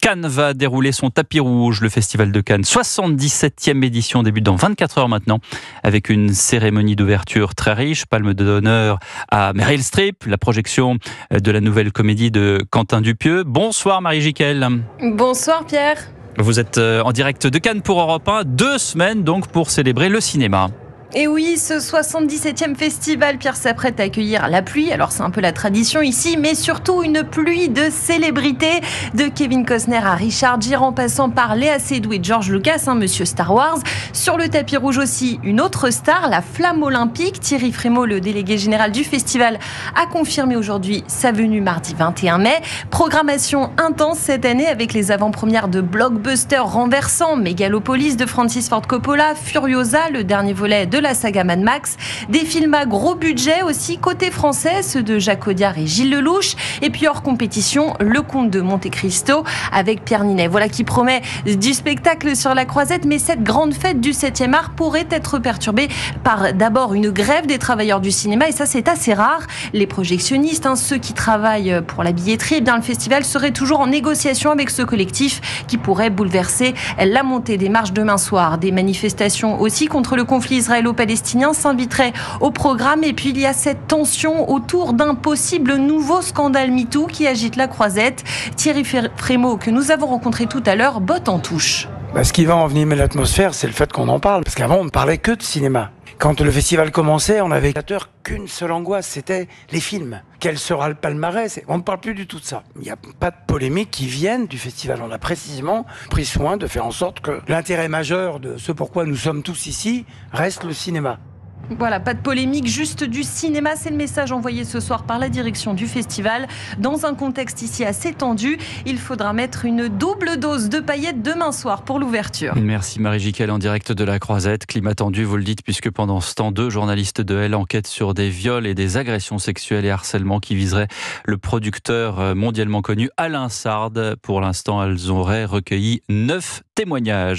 Cannes va dérouler son tapis rouge. Le Festival de Cannes, 77e édition, débute dans 24 heures maintenant, avec une cérémonie d'ouverture très riche. Palme d'honneur à Meryl Streep, la projection de la nouvelle comédie de Quentin Dupieux. Bonsoir Marie Jiquel. Bonsoir Pierre. Vous êtes en direct de Cannes pour Europe 1, 2 semaines donc pour célébrer le cinéma. Et oui, ce 77e festival, Pierre, s'apprête à accueillir la pluie. Alors c'est un peu la tradition ici, mais surtout une pluie de célébrités, de Kevin Costner à Richard Gere, en passant par Léa Seydoux et George Lucas, monsieur Star Wars. Sur le tapis rouge aussi, une autre star, la flamme olympique. Thierry Frémaux, le délégué général du festival, a confirmé aujourd'hui sa venue mardi 21 mai. Programmation intense cette année avec les avant-premières de blockbusters renversants, Megalopolis de Francis Ford Coppola, Furiosa, le dernier volet de la saga Mad Max, des films à gros budget aussi côté français, ceux de Jacques Audiard et Gilles Lelouch, et puis hors compétition, Le Comte de Monte Cristo avec Pierre Ninet. Voilà qui promet du spectacle sur la Croisette, mais cette grande fête du 7e art pourrait être perturbée par d'abord une grève des travailleurs du cinéma, et ça c'est assez rare. Les projectionnistes, ceux qui travaillent pour la billetterie, eh bien le festival serait toujours en négociation avec ce collectif qui pourrait bouleverser la montée des marches demain soir. Des manifestations aussi contre le conflit israélo-palestinien s'inviteraient au programme, et puis il y a cette tension autour d'un possible nouveau scandale MeToo qui agite la Croisette. Thierry Frémaux, que nous avons rencontré tout à l'heure, botte en touche. Ce qui va envenimer l'atmosphère, c'est le fait qu'on en parle. Parce qu'avant, on ne parlait que de cinéma. Quand le festival commençait, on avait qu'une seule angoisse, c'était les films. Quel sera le palmarès ? On ne parle plus du tout de ça. Il n'y a pas de polémique qui vienne du festival. On a précisément pris soin de faire en sorte que l'intérêt majeur de ce pourquoi nous sommes tous ici reste le cinéma. Voilà, pas de polémique, juste du cinéma. C'est le message envoyé ce soir par la direction du festival. Dans un contexte ici assez tendu, il faudra mettre une double dose de paillettes demain soir pour l'ouverture. Merci Marie Jiquel en direct de la Croisette. Climat tendu, vous le dites, puisque pendant ce temps, 2 journalistes de Elle enquêtent sur des viols et des agressions sexuelles et harcèlements qui viseraient le producteur mondialement connu Alain Sard. Pour l'instant, elles auraient recueilli 9 témoignages.